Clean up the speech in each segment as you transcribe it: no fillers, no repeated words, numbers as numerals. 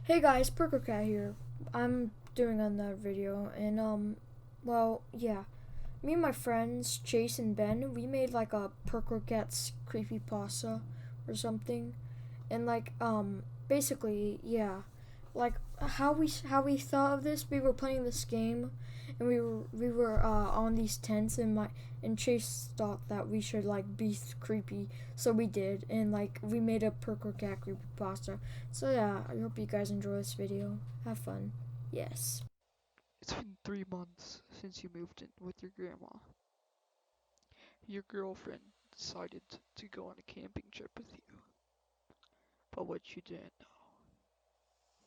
Hey guys, PurrkourCat here. I'm doing another video, and well, yeah. Me and my friends, Chase and Ben, we made like a PurrkourCat's Creepy Pasta or something, and basically, yeah, like how we thought of this. We were playing this game, and we were on these tents, and Chase thought that we should like be creepy, so we did, and like we made a PurrkourCat Creepy Pasta. So yeah, I hope you guys enjoy this video. Have fun. Yes. It's been 3 months since you moved in with your grandma. Your girlfriend decided to go on a camping trip with you. But what you didn't know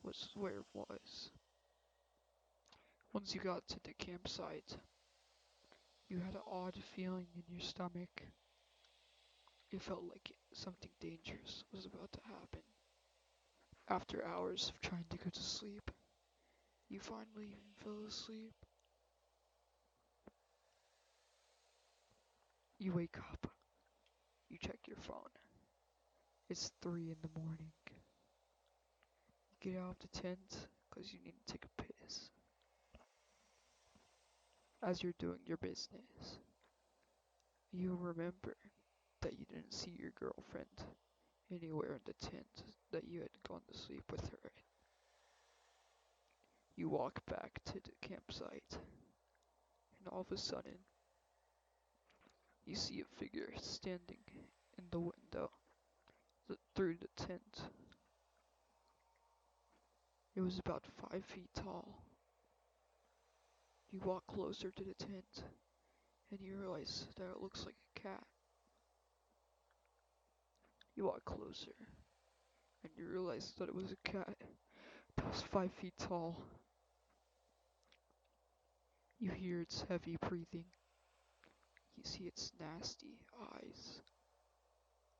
was where it was. Once you got to the campsite, you had an odd feeling in your stomach. It felt like something dangerous was about to happen. After hours of trying to go to sleep, you finally fell asleep. You wake up, you check your phone. It's 3 in the morning. You get out of the tent because you need to take a piss. As you're doing your business, you remember that you didn't see your girlfriend anywhere in the tent that you had gone to sleep with her in. You walk back to the campsite, and all of a sudden, you see a figure standing in the window through the tent. It was about 5 feet tall. You walk closer to the tent, and you realize that it looks like a cat. You walk closer, and you realize that it was a cat that was 5 feet tall. You hear its heavy breathing. You see its nasty eyes,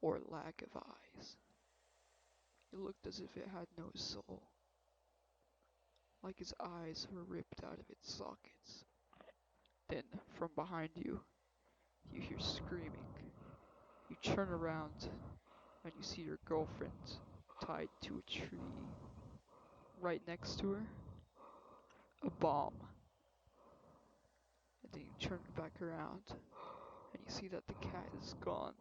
or lack of eyes. It looked as if it had no soul, like its eyes were ripped out of its sockets. Then, from behind you, you hear screaming. You turn around, and you see your girlfriend tied to a tree. Right next to her, a bomb. And then you turn back around, and you see that the cat is gone.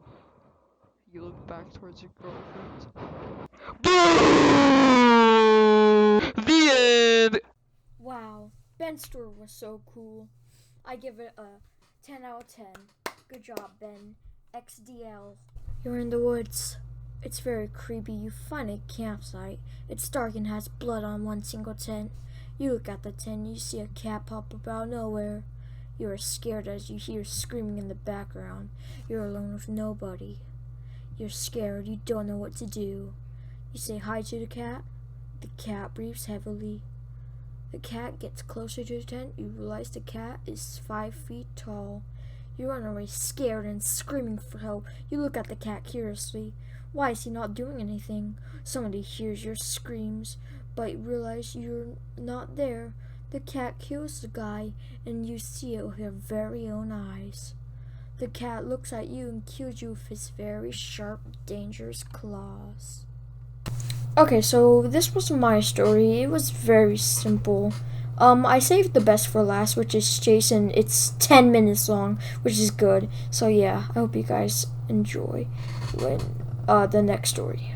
You look back towards your girlfriend. The end! Wow. Ben's story was so cool. I give it a 10 out of 10. Good job, Ben. XDL. You're in the woods. It's very creepy. You find a campsite. It's dark and has blood on one single tent. You look at the tent, you see a cat pop up out of nowhere. You are scared as you hear screaming in the background. You're alone with nobody. You're scared, you don't know what to do. You say hi to the cat. The cat breathes heavily. The cat gets closer to the tent. You realize the cat is 5 feet tall. You run away scared and screaming for help. You look at the cat curiously. Why is he not doing anything? Somebody hears your screams, but you realize you're not there. The cat kills the guy, and you see it with your very own eyes. The cat looks at you and kills you with his very sharp, dangerous claws. Okay, so this was my story. It was very simple. I saved the best for last, which is Jason. It's 10 minutes long, which is good. So yeah, I hope you guys enjoy when the next story.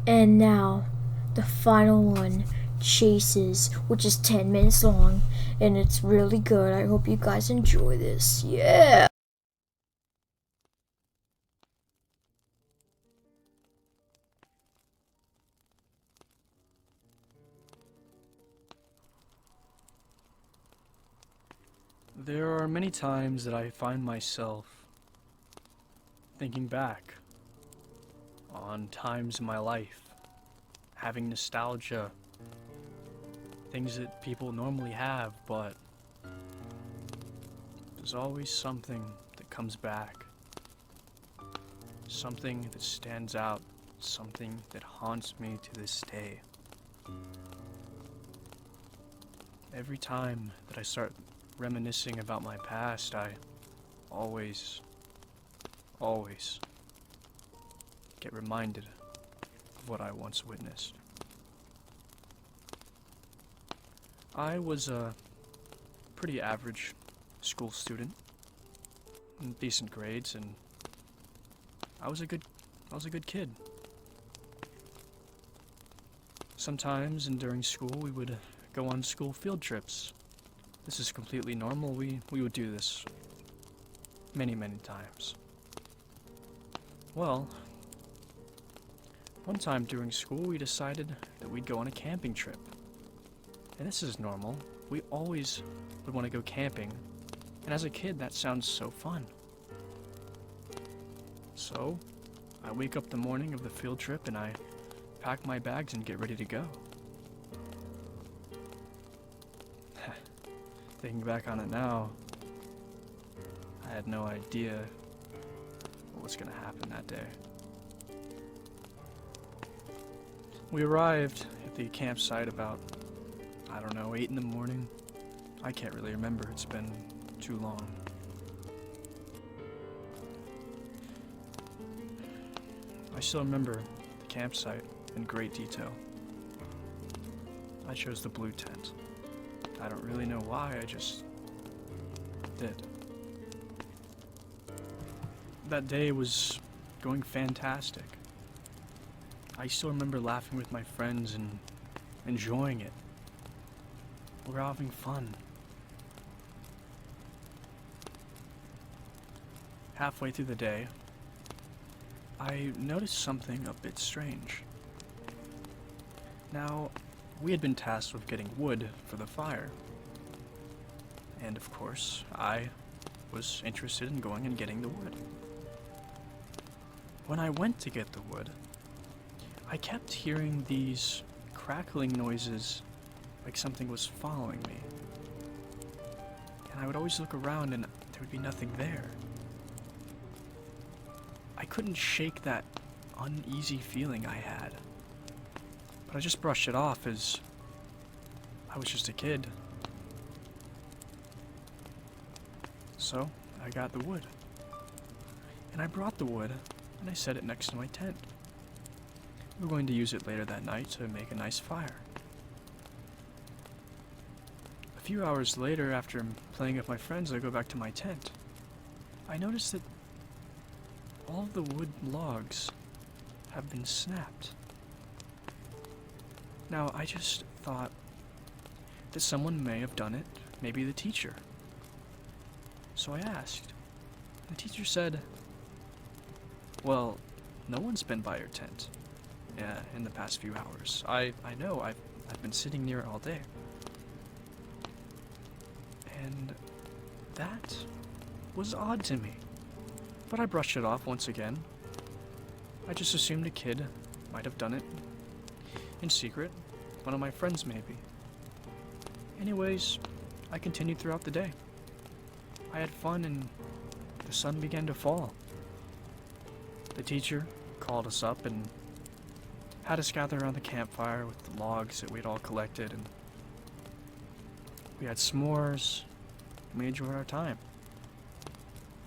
And now, the final one, Chase's, which is 10 minutes long, and it's really good. I hope you guys enjoy this. Yeah. There are many times that I find myself thinking back on times in my life, having nostalgia, things that people normally have, but there's always something that comes back, something that stands out, something that haunts me to this day. Every time that I start reminiscing about my past, I always get reminded of what I once witnessed. I was a pretty average school student, decent grades, and I was a good kid. Sometimes and during school we would go on school field trips. This is completely normal. We would do this many times. Well, one time during school we decided that we'd go on a camping trip. And this is normal. We always would want to go camping. And as a kid, that sounds so fun. So, I wake up the morning of the field trip and I pack my bags and get ready to go. Thinking back on it now, I had no idea what was going to happen that day. We arrived at the campsite about, 8 in the morning. I can't really remember, it's been too long. I still remember the campsite in great detail. I chose the blue tent. I don't really know why, I just did. That day was going fantastic. I still remember laughing with my friends and enjoying it. We were having fun. Halfway through the day, I noticed something a bit strange. Now, we had been tasked with getting wood for the fire. And of course, I was interested in going and getting the wood. When I went to get the wood, I kept hearing these crackling noises like something was following me. And I would always look around and there would be nothing there. I couldn't shake that uneasy feeling I had. But I just brushed it off as I was just a kid. So, I got the wood. And I brought the wood and I set it next to my tent. We were going to use it later that night to make a nice fire. A few hours later, after playing with my friends, I go back to my tent. I noticed that all of the wood logs have been snapped. Now, I just thought that someone may have done it, maybe the teacher. So I asked. The teacher said, "Well, no one's been by your tent in the past few hours. I know, I've been sitting near it all day." And that was odd to me. But I brushed it off once again. I just assumed a kid might have done it in secret. One of my friends, maybe. Anyways, I continued throughout the day. I had fun and the sun began to fall. The teacher called us up and had us gather around the campfire with the logs that we'd all collected, and we had s'mores, and we enjoyed our time.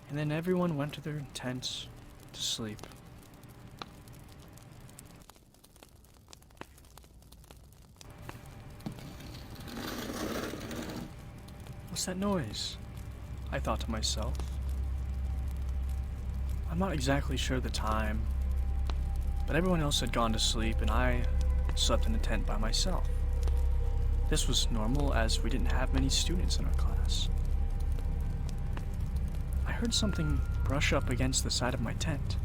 And then everyone went to their tents to sleep. What's that noise? I thought to myself. I'm not exactly sure the time, but everyone else had gone to sleep and I slept in the tent by myself. This was normal as we didn't have many students in our class. I heard something brush up against the side of my tent.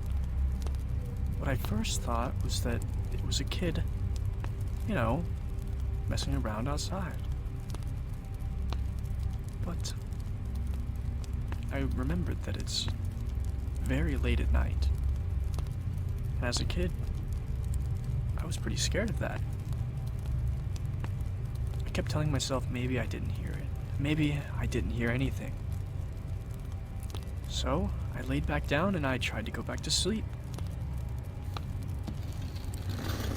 What I first thought was that it was a kid, messing around outside. But I remembered that it's very late at night. And as a kid, I was pretty scared of that. I kept telling myself maybe I didn't hear it. Maybe I didn't hear anything. So, I laid back down and I tried to go back to sleep.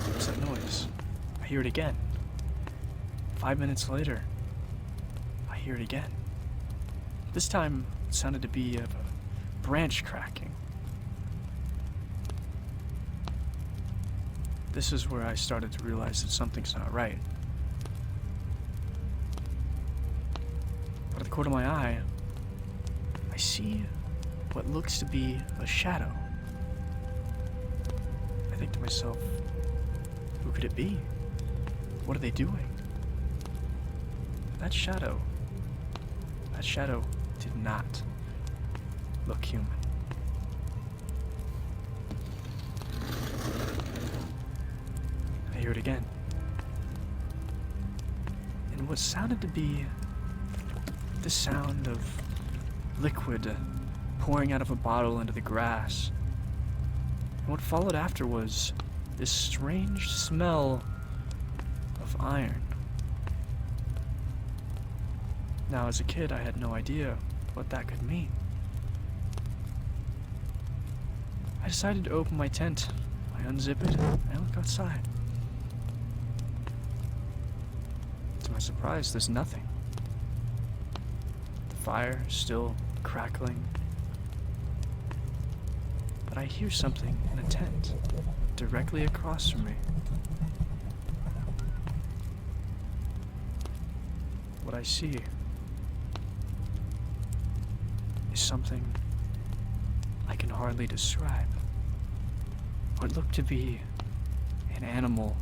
What's that noise? I hear it again. 5 minutes later, I hear it again. This time, it sounded to be of a branch cracking. This is where I started to realize that something's not right. out of the corner of my eye, I see what looks to be a shadow. I think to myself, who could it be? What are they doing? That shadow did not look human. I hear it again. And what sounded to be the sound of liquid pouring out of a bottle into the grass. And what followed after was this strange smell of iron. Now, as a kid, I had no idea what that could mean. I decided to open my tent. I unzip it, and I look outside. To my surprise, there's nothing. The fire is still crackling. But I hear something in a tent directly across from me. What I see is something I can hardly describe. What looked to be an animal.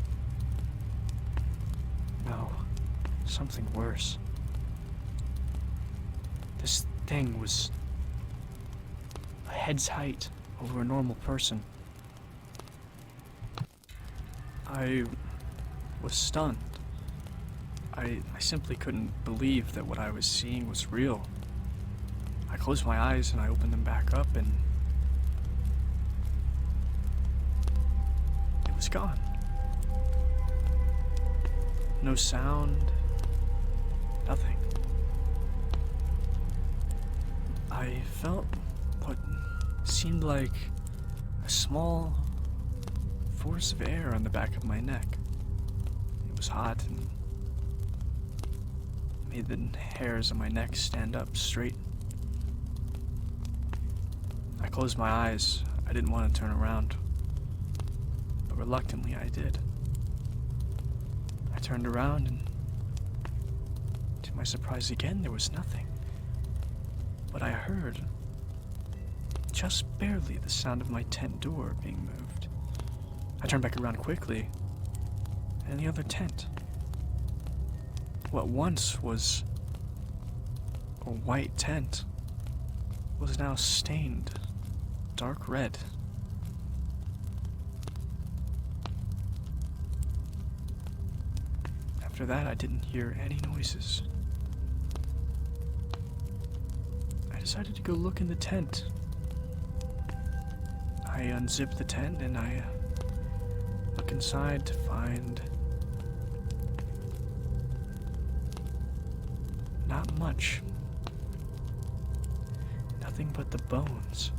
No, something worse. This thing was a head's height over a normal person. I was stunned. I simply couldn't believe that what I was seeing was real. I closed my eyes and I opened them back up, and it was gone. No sound, nothing. I felt what seemed like a small force of air on the back of my neck. It was hot and made the hairs on my neck stand up straight. I closed my eyes. I didn't want to turn around, but reluctantly I did. I turned around, and to my surprise again, there was nothing. But I heard, just barely, the sound of my tent door being moved. I turned back around quickly, and in the other tent, what once was a white tent was now stained dark red. After that, I didn't hear any noises. I decided to go look in the tent. I unzip the tent and I look inside to find not much. Nothing but the bones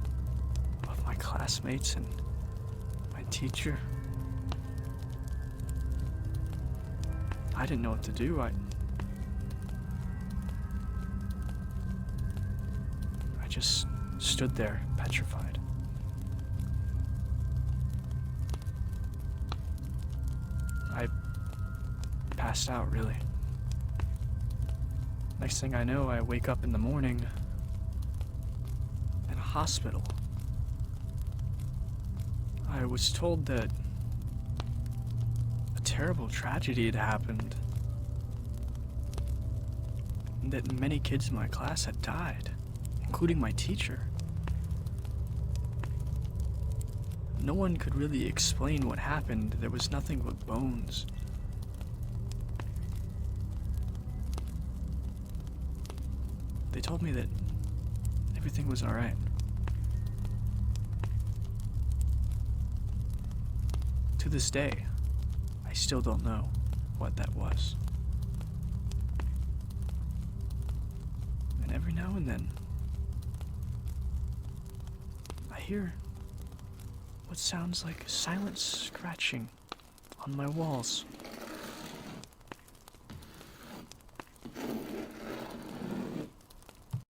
of my classmates and my teacher. I didn't know what to do. I just stood there, petrified. I passed out, really. Next thing I know, I wake up in the morning in a hospital. I was told that a terrible tragedy had happened, and that many kids in my class had died, including my teacher. No one could really explain what happened. There was nothing but bones. They told me that everything was alright. To this day, I still don't know what that was. And every now and then, I hear what sounds like silent scratching on my walls.